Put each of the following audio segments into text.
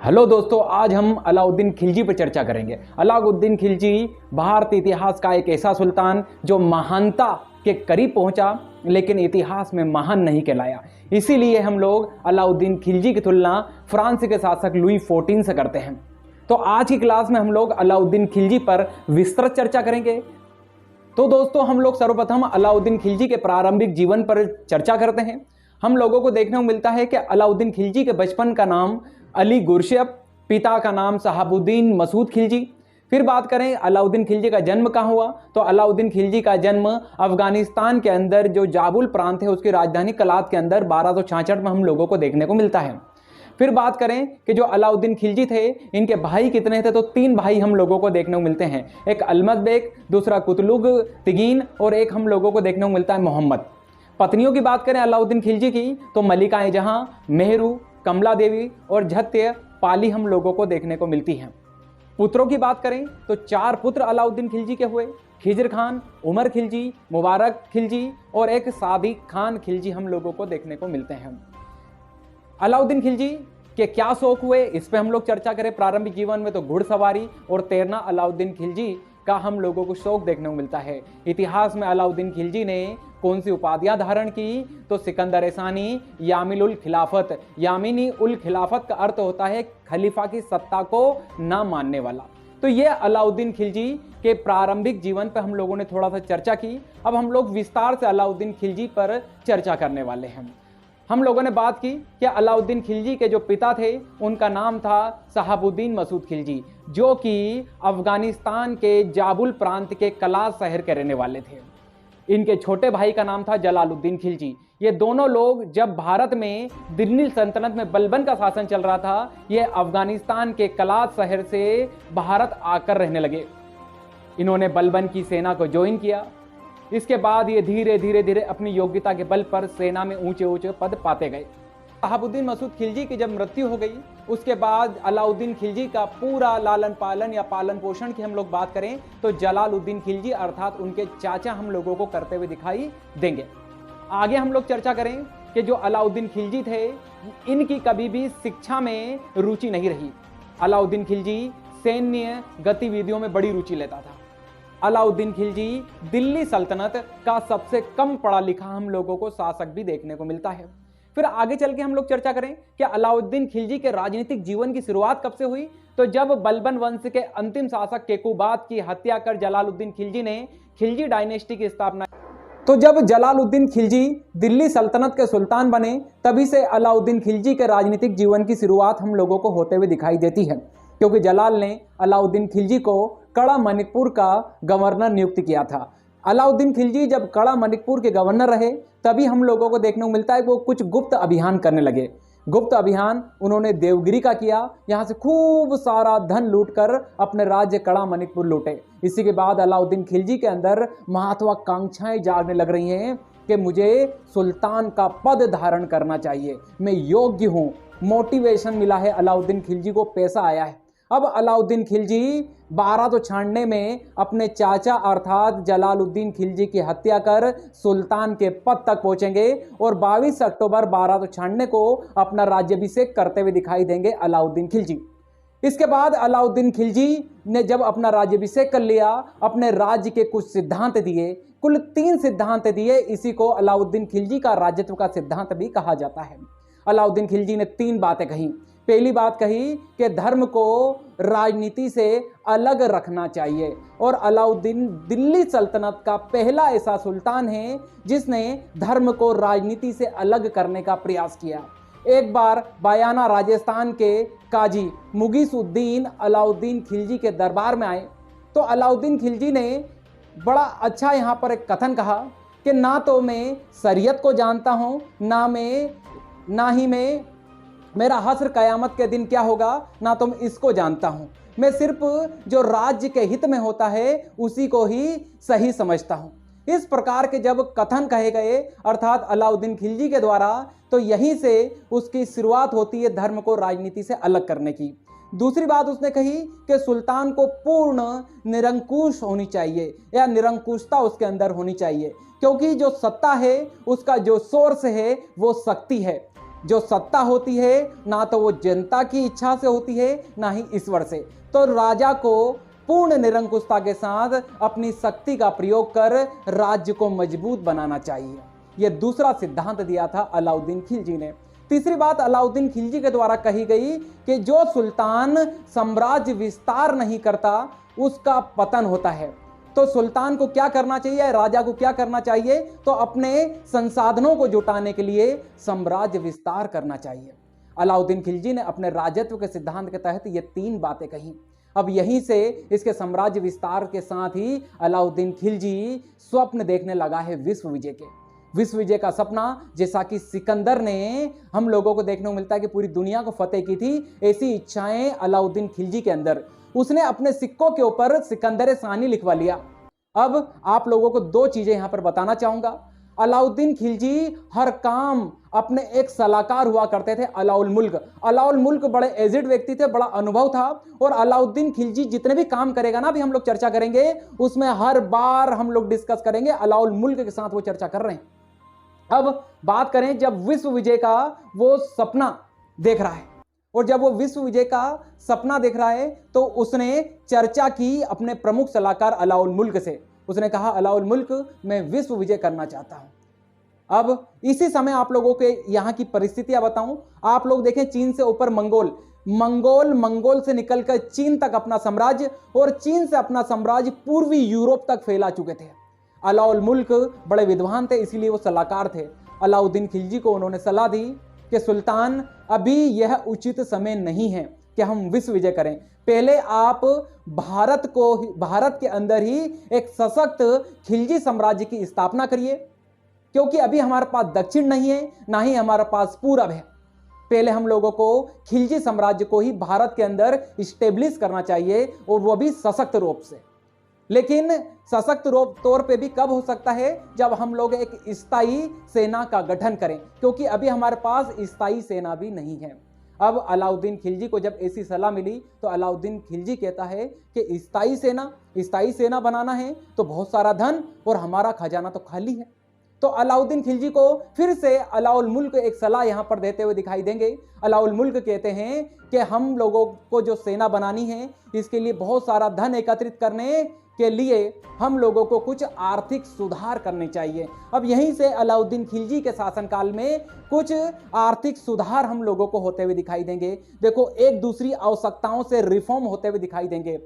Hello दोस्तों, आज हम अलाउद्दीन खिलजी पर चर्चा करेंगे। अलाउद्दीन खिलजी भारतीय इतिहास का एक ऐसा सुल्तान जो महानता के करीब पहुंचा लेकिन इतिहास में महान नहीं कहलाया। इसीलिए हम लोग अलाउद्दीन खिलजी की तुलना फ्रांस के शासक लुई 14 से करते हैं। तो आज की क्लास में हम लोग अलाउद्दीन खिलजी पर विस्तृत चर्चा करेंगे। तो दोस्तों, हम लोग सर्वप्रथम अलाउद्दीन खिलजी के प्रारंभिक जीवन पर चर्चा करते हैं। हम लोगों को देखने को मिलता है कि अलाउद्दीन खिलजी के बचपन का नाम अली गुरशेब, पिता का नाम शहाबुद्दीन मसूद खिलजी। फिर बात करें अलाउद्दीन खिलजी का जन्म कहाँ हुआ, तो अलाउद्दीन खिलजी का जन्म अफगानिस्तान के अंदर जो जाबुल प्रांत है उसकी राजधानी कलात के अंदर 1266 में हम लोगों को देखने को मिलता है। फिर बात करें कि जो अलाउद्दीन खिलजी थे इनके भाई कितने थे, तो 3 भाई हम लोगों को देखने को मिलते हैं। एक अलमद बेग, दूसरा कुतलुग तिगीन और एक हम लोगों को देखने को मिलता है मोहम्मद। पत्नियों की बात करें अलाउद्दीन खिलजी की तो मलिकाएं जहां, मेहरू, कमला देवी और झत्य पाली हम लोगों को देखने को मिलती हैं। पुत्रों की बात करें तो 4 पुत्र अलाउद्दीन खिलजी के हुए। खिजर खान, उमर खिलजी, मुबारक खिलजी और एक सादिक खान खिलजी हम लोगों को देखने को मिलते हैं। अलाउद्दीन खिलजी के क्या शौक हुए इस पे हम लोग चर्चा करें। प्रारंभिक जीवन में तो घुड़सवारी और तैरना अलाउद्दीन खिलजी का हम लोगों को शौक देखने को मिलता है। इतिहास में अलाउद्दीन खिलजी ने कौन सी उपाधियां धारण की, तो सिकंदर सानी, यामिन उल खिलाफत। यामिनी उल खिलाफत का अर्थ होता है खलीफा की सत्ता को ना मानने वाला। तो ये अलाउद्दीन खिलजी के प्रारंभिक जीवन पर हम लोगों ने थोड़ा सा चर्चा की। अब हम लोग विस्तार से अलाउद्दीन खिलजी पर चर्चा करने वाले हैं। हम लोगों ने बात की कि अलाउद्दीन खिलजी के जो पिता थे उनका नाम था शहाबुद्दीन मसूद खिलजी, जो कि अफगानिस्तान के जाबुल प्रांत के कलात शहर के रहने वाले थे। इनके छोटे भाई का नाम था जलालुद्दीन खिलजी। ये दोनों लोग जब भारत में दिल्ली सल्तनत में बलबन का शासन चल रहा था, ये अफगानिस्तान के कलात शहर से भारत आकर रहने लगे। इन्होंने बलबन की सेना को ज्वाइन किया। इसके बाद ये धीरे धीरे अपनी योग्यता के बल पर सेना में ऊंचे ऊंचे पद पाते गए। शहाबुद्दीन मसूद खिलजी की जब मृत्यु हो गई उसके बाद अलाउद्दीन खिलजी का पूरा लालन पालन या पालन पोषण की हम लोग बात करें तो जलालुद्दीन खिलजी अर्थात उनके चाचा हम लोगों को करते हुए दिखाई देंगे। आगे हम लोग चर्चा करें कि जो अलाउद्दीन खिलजी थे इनकी कभी भी शिक्षा में रुचि नहीं रही। अलाउद्दीन खिलजी सैन्य गतिविधियों में बड़ी रुचि लेता था। अलाउद्दीन खिलजी दिल्ली सल्तनत का सबसे कम पढ़ा लिखा हम लोगों को शासक भी देखने को मिलता है। फिर आगे चल के हम लोग चर्चा करें कि अलाउद्दीन खिलजी के राजनीतिक जीवन की शुरुआत कब से हुई, तो जब बलबन वंश के अंतिम शासक केकुबाद की हत्या कर जलालुद्दीन खिलजी ने खिलजी डायनेस्टी की स्थापना। तो जब जलालुद्दीन खिलजी दिल्ली सल्तनत के सुल्तान बने तभी से अलाउद्दीन खिलजी के राजनीतिक जीवन की शुरुआत हम लोगों को होते हुए दिखाई देती है, क्योंकि जलाल ने अलाउद्दीन खिलजी को कड़ा मणिपुर का गवर्नर नियुक्त किया था। अलाउद्दीन खिलजी जब कड़ा मणिपुर के गवर्नर रहे तभी हम लोगों को देखने को मिलता है वो कुछ गुप्त अभियान करने लगे। गुप्त अभियान उन्होंने देवगिरी का किया, यहाँ से खूब सारा धन लूटकर अपने राज्य कड़ा मणिपुर लूटे। इसी के बाद अलाउद्दीन खिलजी के अंदर महत्वाकांक्षाएं जागने लग रही हैं कि मुझे सुल्तान का पद धारण करना चाहिए, मैं योग्य हूँ। मोटिवेशन मिला है अलाउद्दीन खिलजी को, पैसा आया है। अब अलाउद्दीन खिलजी 1296 में अपने चाचा अर्थात जलालुद्दीन खिलजी की हत्या कर सुल्तान के पद तक पहुंचेंगे और 22 अक्टूबर 1296 को अपना राज्याभिषेक करते हुए दिखाई देंगे अलाउद्दीन खिलजी। इसके बाद अलाउद्दीन खिलजी ने जब अपना राज्याभिषेक कर लिया, अपने राज्य के कुछ सिद्धांत दिए, कुल 3 सिद्धांत दिए। इसी को अलाउद्दीन खिलजी का राज्यत्व का सिद्धांत भी कहा जाता है। अलाउद्दीन खिलजी ने 3 बातें कही। पहली बात कही कि धर्म को राजनीति से अलग रखना चाहिए, और अलाउद्दीन दिल्ली सल्तनत का पहला ऐसा सुल्तान है जिसने धर्म को राजनीति से अलग करने का प्रयास किया। एक बार बयाना राजस्थान के काजी मुगीसुद्दीन अलाउद्दीन खिलजी के दरबार में आए तो अलाउद्दीन खिलजी ने बड़ा अच्छा यहाँ पर एक कथन कहा कि ना तो मैं शरीयत को जानता हूँ, ना ही मैं मेरा हश्र कयामत के दिन क्या होगा ना तो मैं इसको जानता हूँ। मैं सिर्फ जो राज्य के हित में होता है उसी को ही सही समझता हूँ। इस प्रकार के जब कथन कहे गए अर्थात अलाउद्दीन खिलजी के द्वारा, तो यहीं से उसकी शुरुआत होती है धर्म को राजनीति से अलग करने की। दूसरी बात उसने कही कि सुल्तान को पूर्ण निरंकुश होनी चाहिए या निरंकुशता उसके अंदर होनी चाहिए, क्योंकि जो सत्ता है उसका जो सोर्स है वो शक्ति है। जो सत्ता होती है ना तो वो जनता की इच्छा से होती है ना ही ईश्वर से। तो राजा को पूर्ण निरंकुशता के साथ अपनी शक्ति का प्रयोग कर राज्य को मजबूत बनाना चाहिए। यह दूसरा सिद्धांत दिया था अलाउद्दीन खिलजी ने। तीसरी बात अलाउद्दीन खिलजी के द्वारा कही गई कि जो सुल्तान साम्राज्य विस्तार नहीं करता उसका पतन होता है। तो सुल्तान को क्या करना चाहिए, राजा को क्या करना चाहिए, तो अपने संसाधनों को जुटाने के लिए साम्राज्य विस्तार करना चाहिए। अलाउद्दीन खिलजी ने अपने राजत्व के सिद्धांत के तहत ये 3 बातें कही। अब यहीं से इसके साम्राज्य विस्तार के साथ ही अलाउद्दीन खिलजी स्वप्न देखने लगा है विश्व विजय के। विश्व विजय का सपना, जैसा कि सिकंदर ने हम लोगों को देखने को मिलता है कि पूरी दुनिया को फतेह की थी, ऐसी इच्छाएं अलाउद्दीन खिलजी के अंदर। उसने अपने सिक्कों के ऊपर सिकंदर सानी लिखवा लिया। अब आप लोगों को 2 चीजें यहां पर बताना चाहूंगा। अलाउद्दीन खिलजी हर काम अपने एक सलाहकार हुआ करते थे, अलाउल मुल्क। अलाउल मुल्क बड़े एजिड व्यक्ति थे, बड़ा अनुभव था, और अलाउद्दीन खिलजी जितने भी काम करेगा ना, अभी हम लोग चर्चा करेंगे उसमें हर बार हम लोग डिस्कस करेंगे अलाउल मुल्क के साथ वो चर्चा कर रहे हैं। अब बात करें जब विश्व विजय का वो सपना देख रहा है, और जब वो विश्व विजय का सपना देख रहा है तो उसने चर्चा की अपने प्रमुख सलाहकार अलाउल मुल्क से। उसने कहा अलाउल मुल्क, मैं विश्व विजय करना चाहता हूं। अब इसी समय आप लोगों के यहां की परिस्थितियां बताऊं। आप लोग देखें, चीन से ऊपर मंगोल से निकलकर चीन तक अपना साम्राज्य, और चीन से अपना साम्राज्य पूर्वी यूरोप तक फैला चुके थे। अलाउल मुल्क बड़े विद्वान थे, इसीलिए वो सलाहकार थे। अलाउद्दीन खिलजी को उन्होंने सलाह दी कि सुल्तान, अभी यह उचित समय नहीं है कि हम विश्व विजय करें। पहले आप भारत के अंदर ही एक सशक्त खिलजी साम्राज्य की स्थापना करिए, क्योंकि अभी हमारे पास दक्षिण नहीं है, ना ही हमारे पास पूरब है। पहले हम लोगों को खिलजी साम्राज्य को ही भारत के अंदर स्टेब्लिश करना चाहिए, और वो भी सशक्त रूप से। लेकिन सशक्त रूप तौर पे भी कब हो सकता है, जब हम लोग एक स्थायी सेना का गठन करें, क्योंकि अभी हमारे पास स्थायी सेना भी नहीं है। अब अलाउद्दीन खिलजी को जब ऐसी सलाह मिली तो अलाउद्दीन खिलजी कहता है कि स्थायी सेना बनाना है तो बहुत सारा धन, और हमारा खजाना तो खाली है। तो अलाउद्दीन खिलजी को फिर से अलाउल मुल्क एक सलाह यहां पर देते हुए दिखाई देंगे। अलाउल मुल्क कहते हैं कि हम लोगों को जो सेना बनानी है, इसके लिए बहुत सारा धन एकत्रित करने के लिए हम लोगों को कुछ आर्थिक सुधार करने चाहिए। अब यहीं से अलाउद्दीन खिलजी के शासनकाल में कुछ आर्थिक सुधार हम लोगों को होते हुए दिखाई देंगे। देखो, एक दूसरी आवश्यकताओं से रिफॉर्म होते हुए दिखाई देंगे।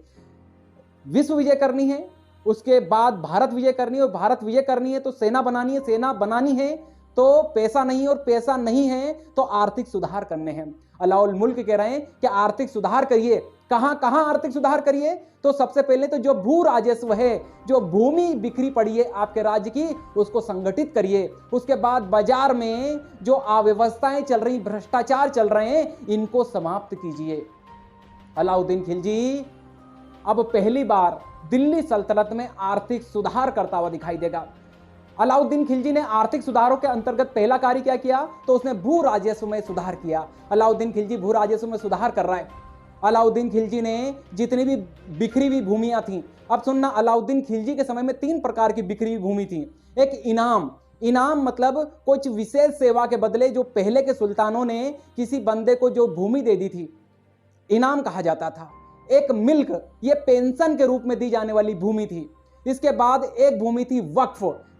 विश्व विजय करनी है, उसके बाद भारत विजय करनी है, और भारत विजय करनी है तो सेना बनानी है तो पैसा नहीं, और पैसा नहीं है तो आर्थिक सुधार करने हैं। अलाउल मुल्क कह रहे हैं कि आर्थिक सुधार करिए। कहां आर्थिक सुधार करिए, तो सबसे पहले तो जो भू राजस्व है, जो भूमि बिखरी पड़ी है आपके राज्य की, उसको संगठित करिए। उसके बाद बाजार में जो अव्यवस्थाएं चल रही, भ्रष्टाचार चल रहे हैं, इनको समाप्त कीजिए। अलाउद्दीन खिलजी अब पहली बार दिल्ली सल्तनत में आर्थिक सुधार करता हुआ दिखाई देगा। अलाउद्दीन खिलजी ने आर्थिक सुधारों के अंतर्गत पहला कार्य क्या किया, तो उसने भू राजस्व में सुधार किया। अलाउद्दीन खिलजी भू राजस्व में सुधार कर रहा है। अलाउद्दीन खिलजी ने जितनी भी बिखरी हुई भूमियां थी, अब सुनना, अलाउद्दीन खिलजी के समय में 3 प्रकार की बिखरी हुई भूमि थी। एक इनाम मतलब कुछ विशेष सेवा के बदले जो पहले के सुल्तानों ने किसी बंदे को जो भूमि दे दी थी, इनाम कहा जाता था। एक मिल्क, ये पेंशन के रूप में दी जाने वाली भूमि थी। इसके बाद एक भूमि थी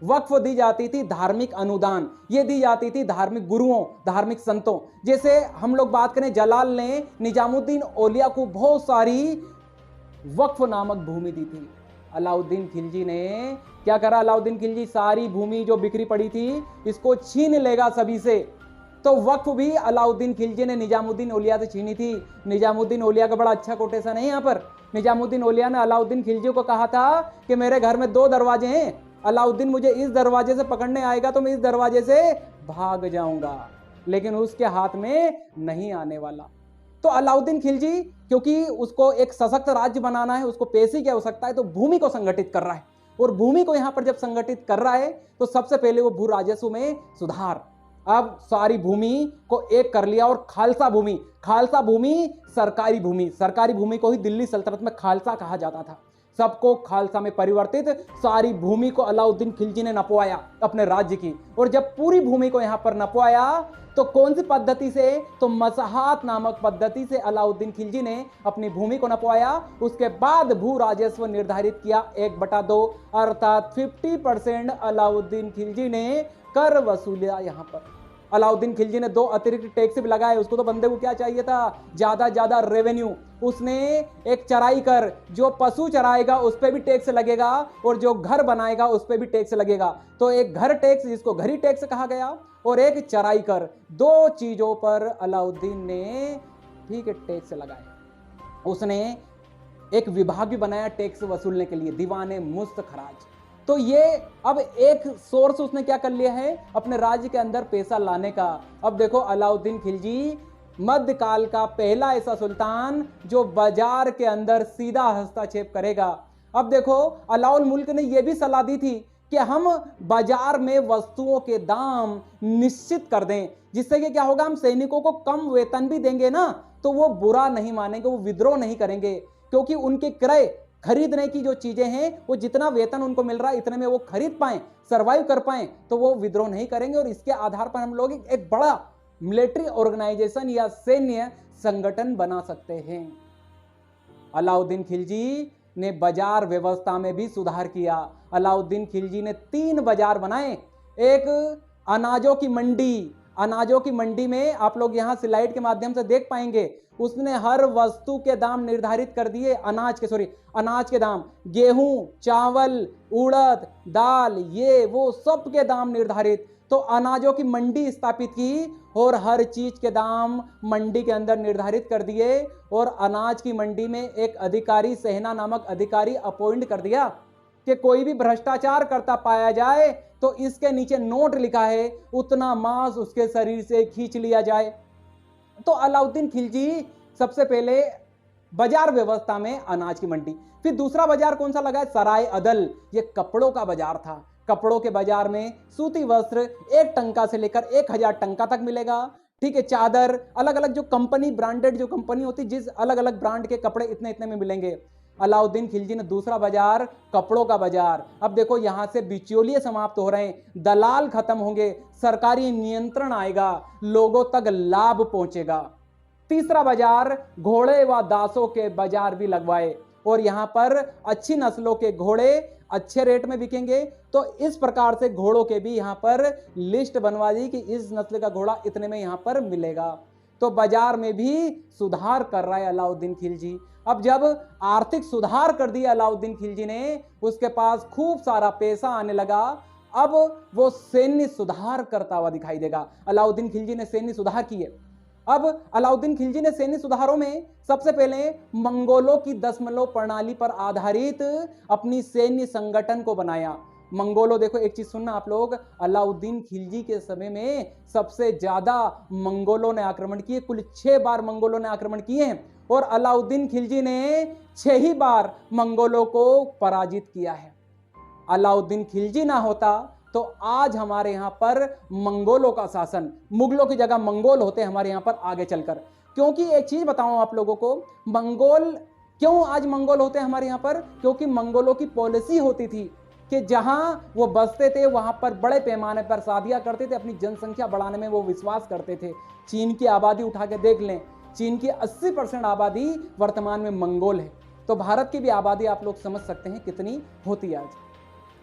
वक्फ दी जाती थी धार्मिक अनुदान, ये दी जाती थी धार्मिक गुरुओं, धार्मिक संतों। जैसे हम लोग बात करें, जलाल ने निजामुद्दीन औलिया को बहुत सारी वक्फ नामक भूमि दी थी। अलाउद्दीन खिलजी ने क्या करा, अलाउद्दीन खिलजी सारी भूमि जो बिखरी पड़ी थी इसको छीन लेगा सभी से। तो वक्फ भी अलाउद्दीन खिलजी ने निजामुद्दीन औलिया से छीनी थी। निजामुद्दीन औलिया का बड़ा अच्छा कोटेशन है यहाँ पर। निजामुद्दीन औलिया ने अलाउद्दीन खिलजी को कहा था कि मेरे घर में 2 दरवाजे हैं, अलाउद्दीन मुझे इस दरवाजे से पकड़ने आएगा तो मैं इस दरवाजे से भाग जाऊंगा, लेकिन उसके हाथ में नहीं आने वाला। तो अलाउद्दीन खिलजी, क्योंकि उसको एक सशक्त राज्य बनाना है, उसको पैसे की आवश्यकता है, तो भूमि को संगठित कर रहा है। और भूमि को यहां पर जब संगठित कर रहा है तो सबसे पहले वो भू राजस्व में सुधार। अब सारी भूमि को एक कर लिया, और खालसा भूमि सरकारी भूमि को ही दिल्ली सल्तनत में खालसा कहा जाता था। सबको खालसा में परिवर्तित, सारी भूमि को अलाउद्दीन खिलजी ने नपवाया अपने राज्य की। और जब पूरी भूमि को यहां पर नपवाया तो कौन सी पद्धति से, तो मसहात नामक पद्धति से अलाउद्दीन खिलजी ने अपनी भूमि को नपवाया। उसके बाद भू राजस्व निर्धारित किया 1/2, अर्थात 50% अलाउद्दीन खिलजी ने कर वसूलिया। यहां पर अलाउद्दीन खिलजी ने 2 अतिरिक्त टैक्स भी लगाए। उसको तो बंदे को क्या चाहिए था, ज्यादा रेवेन्यू। उसने एक चराई कर, जो पशु चराएगा उस पर भी टैक्स लगेगा और जो घर बनाएगा उस पर भी टैक्स लगेगा। तो एक घर टैक्स, जिसको घरी टैक्स कहा गया, और एक चराई कर, 2 चीजों पर अलाउद्दीन ने ठीक है टैक्स लगाए। उसने एक विभाग भी बनाया टैक्स वसूलने के लिए, दीवाने मुस्त खराज। तो ये अब एक सोर्स उसने क्या कर लिया है अपने राज्य के अंदर पैसा लाने का। अब देखो अलाउद्दीन खिलजी मध्यकाल का पहला ऐसा सुल्तान जो बाजार के अंदर सीधा हस्तक्षेप करेगा। अब देखो अलाउल मुल्क ने यह भी सलाह दी थी कि हम बाजार में वस्तुओं के दाम निश्चित कर दें, जिससे कि क्या होगा, हम सैनिकों को कम वेतन भी देंगे ना तो वो बुरा नहीं मानेंगे, वो विद्रोह नहीं करेंगे, क्योंकि उनके क्रय खरीदने की जो चीजें हैं वो जितना वेतन उनको मिल रहा है इतने में वो खरीद पाए, सरवाइव कर पाए, तो वो विद्रोह नहीं करेंगे। और इसके आधार पर हम लोग एक बड़ा मिलिट्री ऑर्गेनाइजेशन या सैन्य संगठन बना सकते हैं। अलाउद्दीन खिलजी ने बाजार व्यवस्था में भी सुधार किया। अलाउद्दीन खिलजी ने 3 बाजार बनाए। एक अनाजों की मंडी, अनाजों की मंडी में आप लोग यहां स्लाइड के माध्यम से देख पाएंगे, उसने हर वस्तु के दाम निर्धारित कर दिए। अनाज के दाम, गेहूं, चावल, उड़द, दाल, ये वो सब के दाम निर्धारित। तो अनाजों की मंडी स्थापित की और हर चीज के दाम मंडी के अंदर निर्धारित कर दिए। और अनाज की मंडी में एक अधिकारी, सेना नामक अधिकारी अपॉइंट कर दिया कि कोई भी भ्रष्टाचार करता पाया जाए तो इसके नीचे नोट लिखा है, उतना मांस उसके शरीर से खींच लिया जाए। तो अलाउद्दीन खिलजी सबसे पहले बाजार व्यवस्था में अनाज की मंडी। फिर दूसरा बाजार कौन सा लगा, सराय अदल, ये कपड़ों का बाजार था। कपड़ों के बाजार में सूती वस्त्र 1 टंका से लेकर 1000 टंका तक मिलेगा। ठीक है, चादर, अलग अलग जो कंपनी, ब्रांडेड जो कंपनी होती, जिस अलग अलग ब्रांड के कपड़े इतने इतने में मिलेंगे। अलाउद्दीन खिलजी ने दूसरा बाजार, कपड़ों का बाजार। अब देखो यहां से बिचौलिए समाप्त हो रहे हैं, दलाल खत्म होंगे, सरकारी नियंत्रण आएगा, लोगों तक लाभ पहुंचेगा। तीसरा बाजार, घोड़े व दासों के बाजार भी लगवाए और यहां पर अच्छी नस्लों के घोड़े अच्छे रेट में बिकेंगे। तो इस प्रकार से घोड़ों के भी यहां पर लिस्ट बनवा दी कि इस नस्ल का घोड़ा इतने में यहां पर मिलेगा। तो बाजार में भी सुधार कर रहा है अलाउद्दीन खिलजी। अब जब आर्थिक सुधार कर दिया अलाउद्दीन खिलजी ने, उसके पास खूब सारा पैसा आने लगा। अब वो सैन्य सुधार करता हुआ दिखाई देगा। अलाउद्दीन खिलजी ने सैन्य सुधार किए। अब अलाउद्दीन खिलजी ने सैन्य सुधारों में सबसे पहले मंगोलों की दशमलव प्रणाली पर आधारित अपनी सैन्य संगठन को बनाया। मंगोलों, देखो एक चीज सुनना आप लोग, अलाउद्दीन खिलजी के समय में सबसे ज्यादा मंगोलों ने आक्रमण किए। कुल 6 बार मंगोलों ने आक्रमण किए हैं और अलाउद्दीन खिलजी ने 6 ही बार मंगोलों को पराजित किया है। अलाउद्दीन खिलजी ना होता तो आज हमारे यहां पर मंगोलों का शासन, मुगलों की जगह मंगोल होते हमारे यहां पर आगे चलकर। क्योंकि एक चीज बताऊं आप लोगों को, मंगोल क्यों आज मंगोल होते हैं हमारे यहां पर, क्योंकि मंगोलों की पॉलिसी होती थी कि जहां वो बसते थे वहां पर बड़े पैमाने पर शादियां करते थे, अपनी जनसंख्या बढ़ाने में वो विश्वास करते थे। चीन की आबादी उठा के देख लें, चीन की 80% आबादी वर्तमान में मंगोल है। तो भारत की भी आबादी आप लोग समझ सकते हैं कितनी होती है आज।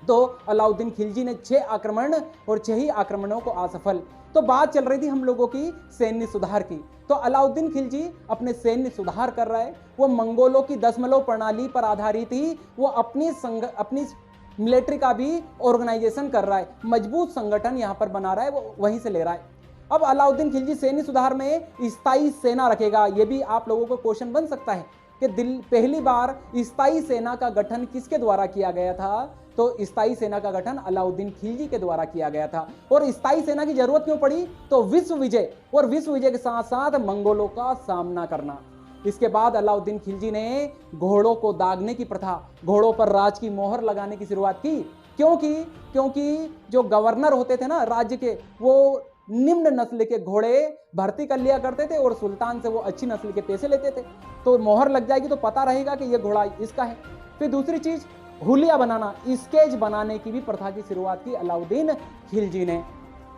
तो अलाउद्दीन खिलजी ने 6 आक्रमण और 6 ही आक्रमणों को असफल। तो बात चल रही थी हम लोगों की सैन्य सुधार की। तो अलाउद्दीन खिलजी अपने सैन्य सुधार कर रहा है। वो मंगोलों की दशमलव प्रणाली पर आधारित ही वो अपनी मिलिट्री का भी ऑर्गेनाइजेशन कर रहा है, मजबूत संगठन यहां पर बना रहा है, वो वहीं से ले रहा है। अब अलाउद्दीन खिलजी सैन्य सुधार में स्थायी सेना रखेगा। यह भी आप लोगों को क्वेश्चन बन सकता है कि पहली बार स्थायी सेना का गठन किसके द्वारा किया गया था, तो स्थायी सेना का गठन अलाउद्दीन खिलजी के द्वारा किया गया था। और स्थायी सेना की जरूरत क्यों पड़ी, तो विश्व विजय, और विश्व विजय के साथ साथ मंगोलों का सामना करना। इसके बाद अलाउद्दीन खिलजी ने घोड़ों को दागने की प्रथा, घोड़ों पर राज की मोहर लगाने की शुरुआत की। क्योंकि जो गवर्नर होते थे ना राज्य के, वो निम्न नस्ल के घोड़े भर्ती कर लिया करते थे और सुल्तान से वो अच्छी नस्ल के पैसे लेते थे। तो मोहर लग जाएगी तो पता रहेगा कि ये घोड़ा इसका है। फिर दूसरी चीज हुलिया बनाना, स्केच बनाने की भी प्रथा की शुरुआत की अलाउद्दीन खिलजी ने।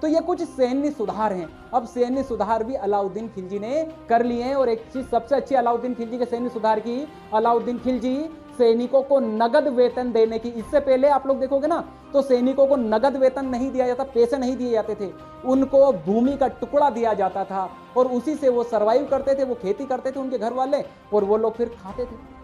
तो ये कुछ सैन्य सुधार हैं। अब सैन्य सुधार भी अलाउद्दीन खिलजी ने कर लिए हैं। और एक चीज सबसे अच्छी अलाउद्दीन खिलजी के सैन्य सुधार की, अलाउद्दीन खिलजी सैनिकों को नगद वेतन देने की। इससे पहले आप लोग देखोगे ना तो सैनिकों को नगद वेतन नहीं दिया जाता, पैसे नहीं दिए जाते थे, उनको भूमि का टुकड़ा दिया जाता था और उसी से वो सरवाइव करते थे, वो खेती करते थे उनके घर वाले और वो लोग फिर खाते थे।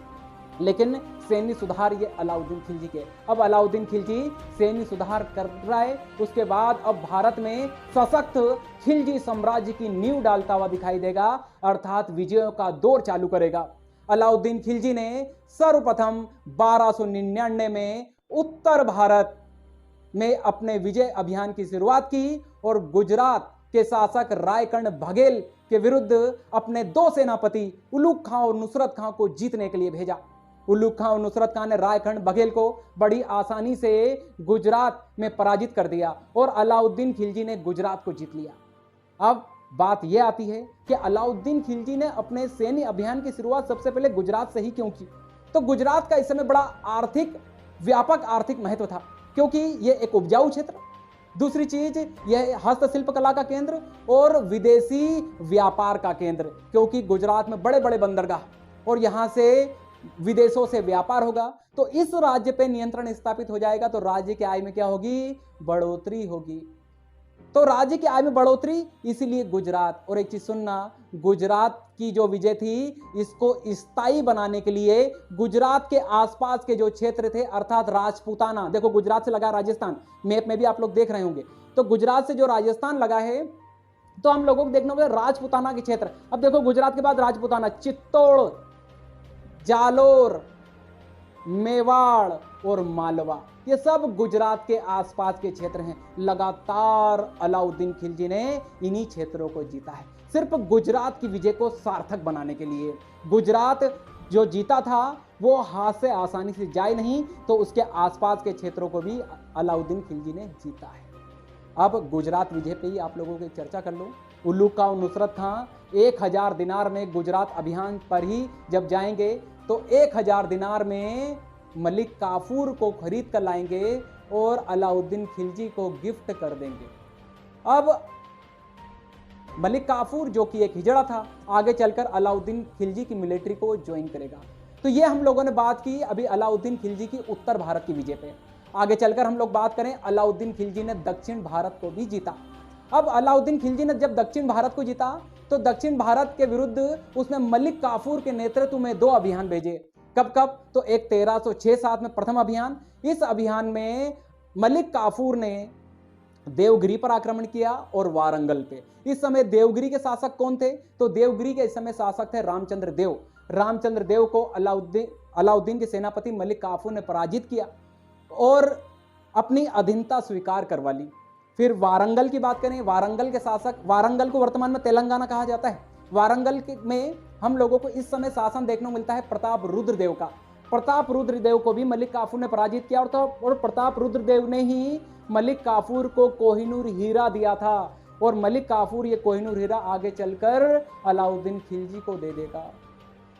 लेकिन सैन्य सुधार ये अलाउद्दीन खिलजी के। अब अलाउद्दीन खिलजी सैन्य सुधार कर रहा है, उसके बाद अब भारत में सशक्त खिलजी साम्राज्य की नींव डालता हुआ दिखाई देगा, अर्थात विजयों का दौर चालू करेगा। अलाउद्दीन खिलजी ने सर्वप्रथम 1299 में उत्तर भारत में अपने विजय अभियान की शुरुआत की और गुजरात के शासक रायकर्ण बघेल के विरुद्ध अपने दो सेनापति उलूग खां और नुसरत खां को जीतने के लिए भेजा। उलूग खां और नुसरत खां ने रायकर्ण बघेल को बड़ी आसानी से गुजरात में पराजित कर दिया और अलाउद्दीन खिलजी ने गुजरात को जीत लिया। अब बात यह आती है कि अलाउद्दीन खिलजी ने अपने सैन्य अभियान की शुरुआत सबसे पहले गुजरात से ही क्यों की? तो गुजरात का इस समय बड़ा व्यापक आर्थिक महत्व था, क्योंकि यह एक उपजाऊ क्षेत्र, दूसरी चीज यह हस्तशिल्प कला का केंद्र और विदेशी व्यापार का केंद्र, क्योंकि गुजरात में बड़े बड़े बंदरगाह और यहां से विदेशों से व्यापार होगा। तो इस राज्य पे नियंत्रण स्थापित हो जाएगा तो राज्य की आय में क्या होगी? बढ़ोतरी होगी। तो राज्य की आय में बढ़ोतरी, इसीलिए गुजरात। और एक चीज सुनना, गुजरात की जो विजय थी इसको स्थायी बनाने के लिए गुजरात के आसपास के जो क्षेत्र थे अर्थात राजपूताना, देखो गुजरात से लगा राजस्थान, मैप में भी आप लोग देख रहे होंगे, तो गुजरात से जो राजस्थान लगा है तो हम लोगों को देखना होगा राजपूताना के क्षेत्र। अब देखो गुजरात के बाद राजपूताना, चित्तौड़, जालोर, मेवाड़ और मालवा, ये सब गुजरात के आसपास के क्षेत्र हैं। लगातार अलाउद्दीन खिलजी ने इन्हीं क्षेत्रों को जीता है, सिर्फ गुजरात की विजय को सार्थक बनाने के लिए। गुजरात जो जीता था वो हाथ से आसानी से जाए नहीं, तो उसके आसपास के क्षेत्रों को भी अलाउद्दीन खिलजी ने जीता है। अब गुजरात विजय पे ही आप लोगों की चर्चा कर लो। उलूग खां और नुसरत खां 1000 दिनार में गुजरात अभियान पर ही जब जाएंगे तो 1000 दिनार में मलिक काफूर को खरीद कर लाएंगे और अलाउद्दीन खिलजी को गिफ्ट कर देंगे। अब मलिक काफूर जो कि एक हिजड़ा था, आगे चलकर अलाउद्दीन खिलजी की मिलिट्री को ज्वाइन करेगा। तो ये हम लोगों ने बात की अभी अलाउद्दीन खिलजी की उत्तर भारत की विजय पे। आगे चलकर हम लोग बात करें, अलाउद्दीन खिलजी ने दक्षिण भारत को भी जीता। अब अलाउद्दीन खिलजी ने जब दक्षिण भारत को जीता तो दक्षिण भारत के विरुद्ध उसने मलिक काफूर के नेतृत्व में 2 अभियान भेजे। कब कब? तो एक 1306-7 में प्रथम अभियान, इस अभियान में मलिक काफूर ने देवगिरी पर आक्रमण किया और वारंगल पे। इस समय देवगिरी के शासक कौन थे? तो देवगिरी के इस समय शासक थे रामचंद्र देव। रामचंद्र देव को अलाउद्दीन के सेनापति मलिक काफूर ने पराजित किया और अपनी अधीनता स्वीकार करवा ली। फिर वारंगल की बात करें, वारंगल के शासक, वारंगल को वर्तमान में तेलंगाना कहा जाता है। वारंगल में हम लोगों को इस समय शासन देखने को मिलता है प्रताप रुद्रदेव का। प्रताप रुद्रदेव को भी मलिक काफूर ने पराजित किया और प्रताप रुद्रदेव ने ही मलिक काफूर को कोहिनूर हीरा दिया था और मलिक काफूर ये कोहिनूर हीरा आगे चलकर अलाउद्दीन खिलजी को दे देगा।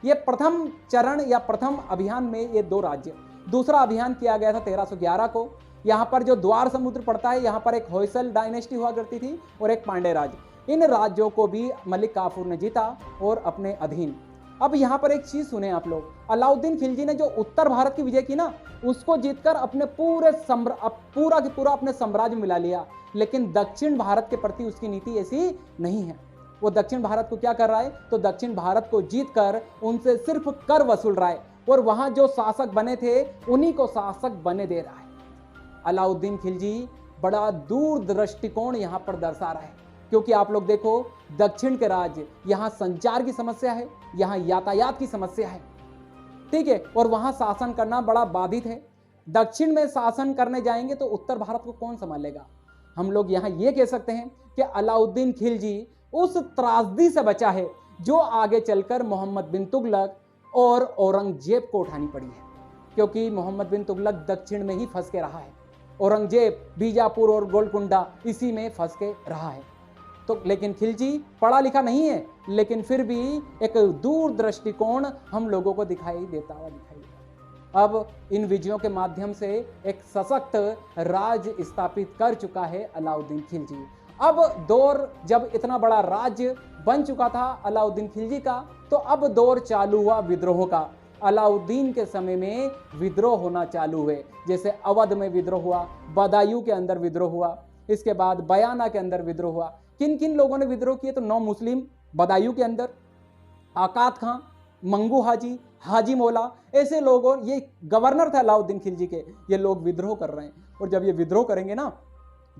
ये प्रथम चरण या प्रथम अभियान में ये 2 राज्य। दूसरा अभियान किया गया था 1311 को। यहाँ पर जो द्वार समुद्र पड़ता है, यहाँ पर एक होयसल डायनेस्टी हुआ करती थी और एक पांडे राज्य। इन राज्यों को भी मलिक काफूर ने जीता और अपने अधीन। अब यहाँ पर एक चीज सुने आप लोग, अलाउद्दीन खिलजी ने जो उत्तर भारत की विजय की ना, उसको जीतकर अपने पूरा की पूरा अपने साम्राज्य मिला लिया, लेकिन दक्षिण भारत के प्रति उसकी नीति ऐसी नहीं है। वो दक्षिण भारत को क्या कर रहा है? तो दक्षिण भारत को जीतकर उनसे सिर्फ कर वसूल रहा है और वहां जो शासक बने थे उन्हीं को शासक बने दे रहा है। अलाउद्दीन खिलजी बड़ा दूर दृष्टिकोण यहां पर दर्शा रहा है, क्योंकि आप लोग देखो दक्षिण के राज्य, यहां संचार की समस्या है, यहां यातायात की समस्या है, ठीक है, और वहां शासन करना बड़ा बाधित है। दक्षिण में शासन करने जाएंगे तो उत्तर भारत को कौन संभालेगा? हम लोग यहां यह कह सकते हैं कि अलाउद्दीन खिलजी उस त्रासदी से बचा है जो आगे चलकर मोहम्मद बिन तुगलक और औरंगजेब को उठानी पड़ी है, क्योंकि मोहम्मद बिन तुगलक दक्षिण में ही फंस के रहा है, औरंगजेब बीजापुर और गोलकुंडा इसी में फंस के रहा है। तो लेकिन खिलजी पढ़ा लिखा नहीं है, लेकिन फिर भी एक दूर दृष्टिकोण हम लोगों को दिखाई देता हुआ दिखाई देता। अब इन विजयों के माध्यम से एक सशक्त राज स्थापित कर चुका है अलाउद्दीन खिलजी। अब दौर जब इतना बड़ा राज्य बन चुका था अलाउद्दीन खिलजी का, तो अब दौर चालू हुआ विद्रोह का। अलाउद्दीन के समय में विद्रोह होना चालू हुए, जैसे अवध में विद्रोह हुआ, बदायूं के अंदर विद्रोह हुआ, इसके बाद बयाना के अंदर विद्रोह हुआ। किन किन लोगों ने विद्रोह किए? तो 9 मुस्लिम बदायूं के अंदर, आकात खां, मंगू हाजी, हाजी मौला, ऐसे लोगों, ये गवर्नर थे अलाउद्दीन खिलजी के, ये लोग विद्रोह कर रहे हैं। और जब ये विद्रोह करेंगे ना,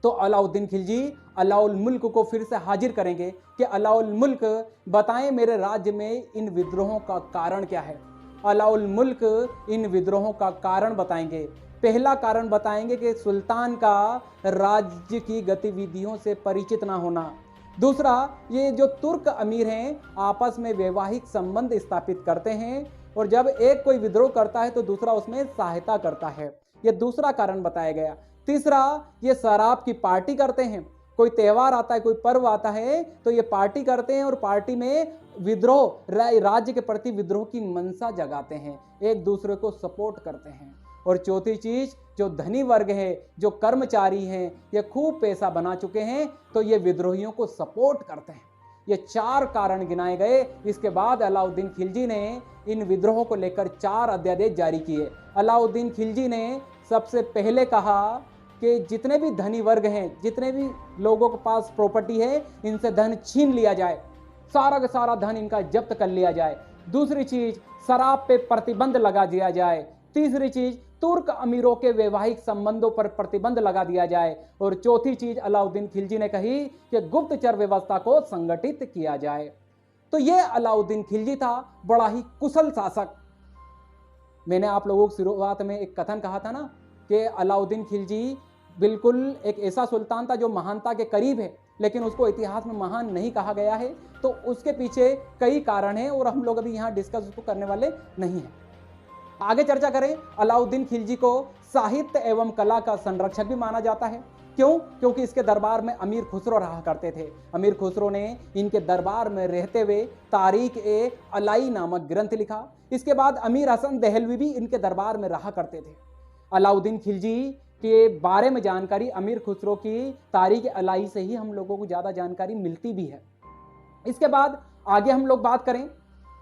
तो अलाउद्दीन खिलजी अलाउल मुल्क को फिर से हाजिर करेंगे कि अलाउल मुल्क बताएं मेरे राज्य में इन विद्रोहों का कारण क्या है। अलाउल मुल्क इन विद्रोहों का कारण बताएंगे। पहला कारण बताएंगे कि सुल्तान का राज्य की गतिविधियों से परिचित ना होना। दूसरा, ये जो तुर्क अमीर हैं आपस में वैवाहिक संबंध स्थापित करते हैं, और जब एक कोई विद्रोह करता है तो दूसरा उसमें सहायता करता है, ये दूसरा कारण बताया गया। तीसरा, ये शराब की पार्टी करते हैं, कोई त्यौहार आता है, कोई पर्व आता है तो ये पार्टी करते हैं, और पार्टी में विद्रोह, राज्य के प्रति विद्रोह की मंशा जगाते हैं, एक दूसरे को सपोर्ट करते हैं। और चौथी चीज, जो धनी वर्ग है, जो कर्मचारी हैं, ये खूब पैसा बना चुके हैं, तो ये विद्रोहियों को सपोर्ट करते हैं। ये 4 कारण गिनाए गए। इसके बाद अलाउद्दीन खिलजी ने इन विद्रोहों को लेकर 4 अध्यादेश जारी किए। अलाउद्दीन खिलजी ने सबसे पहले कहा कि जितने भी धनी वर्ग हैं, जितने भी लोगों के पास प्रॉपर्टी है, इनसे धन छीन लिया जाए, सारा का सारा धन इनका जब्त कर लिया जाए। दूसरी चीज, शराब पे प्रतिबंध लगा दिया जाए। तीसरी चीज, तुर्क अमीरों के वैवाहिक संबंधों पर प्रतिबंध लगा दिया जाए। और चौथी चीज अलाउद्दीन खिलजी ने कही कि गुप्तचर व्यवस्था को संगठित किया जाए। तो ये अलाउद्दीन खिलजी था, बड़ा ही कुशल शासक। मैंने आप लोगों को शुरुआत में एक कथन कहा था ना कि अलाउद्दीन खिलजी बिल्कुल एक ऐसा सुल्तान था जो महानता के करीब है, लेकिन उसको इतिहास में महान नहीं कहा गया है। तो उसके पीछे कई कारण हैं, और हम लोग अभी यहाँ डिस्कस उसको करने वाले नहीं हैं। आगे चर्चा करें। अलाउद्दीन खिलजी को साहित्य एवं कला का संरक्षक भी माना जाता है। क्यों? क्योंकि इसके दरबार में अमीर खुसरो रहा करते थे। अमीर खुसरो ने इनके दरबार में रहते हुए तारीख ए अलाई नामक ग्रंथ लिखा। इसके बाद अमीर हसन दहलवी भी इनके दरबार में रहा करते थे। अलाउद्दीन खिलजी के बारे में जानकारी अमीर खुसरो की तारीख अलाई से ही हम लोगों को ज़्यादा जानकारी मिलती भी है। इसके बाद आगे हम लोग बात करें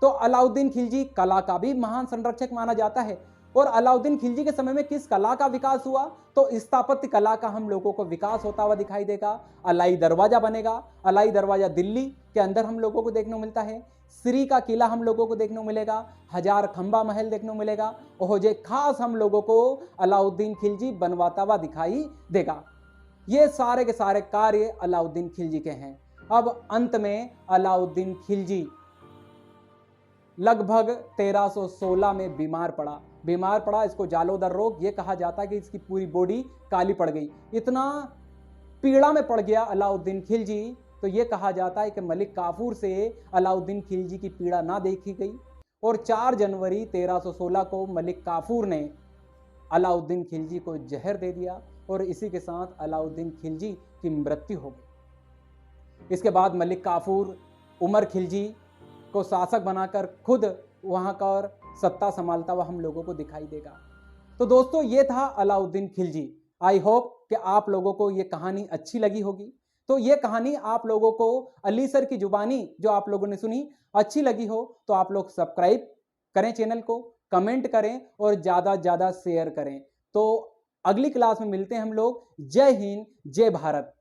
तो अलाउद्दीन खिलजी कला का भी महान संरक्षक माना जाता है। और अलाउद्दीन खिलजी के समय में किस कला का विकास हुआ? तो स्थापत्य कला का हम लोगों को विकास होता हुआ दिखाई देगा। अलाई दरवाजा बनेगा। अलाई दरवाजा दिल्ली के अंदर हम लोगों को देखने को मिलता है। श्री का किला हम लोगों को देखने को मिलेगा। हजार खंबा महल देखने को मिलेगा। ओहजे खास हम लोगों को अलाउद्दीन खिलजी बनवाता हुआ दिखाई देगा। ये सारे के सारे कार्य अलाउद्दीन खिलजी के हैं। अब अंत में अलाउद्दीन खिलजी लगभग 1316 में बीमार पड़ा। इसको जालोदर रोग ये कहा जाता है कि इसकी पूरी बॉडी काली पड़ गई। इतना पीड़ा में पड़ गया अलाउद्दीन खिलजी, तो ये कहा जाता है कि मलिक काफूर से अलाउद्दीन खिलजी की पीड़ा ना देखी गई। और 4 जनवरी 1316 को मलिक काफूर ने अलाउद्दीन खिलजी को जहर दे दिया, और इसी के साथ अलाउद्दीन खिलजी की मृत्यु हो गई। इसके बाद मलिक काफूर उमर खिलजी को शासक बनाकर खुद वहां का और सत्ता संभालता हुआ हम लोगों को दिखाई देगा। तो दोस्तों, ये था अलाउद्दीन खिलजी। आई होप कि आप लोगों को ये कहानी अच्छी लगी होगी। तो ये कहानी आप लोगों को अली सर की जुबानी जो आप लोगों ने सुनी अच्छी लगी हो तो आप लोग सब्सक्राइब करें चैनल को, कमेंट करें और ज़्यादा ज़्यादा शेयर करें। तो अगली क्लास में मिलते हैं हम लोग। जय हिंद, जय भारत।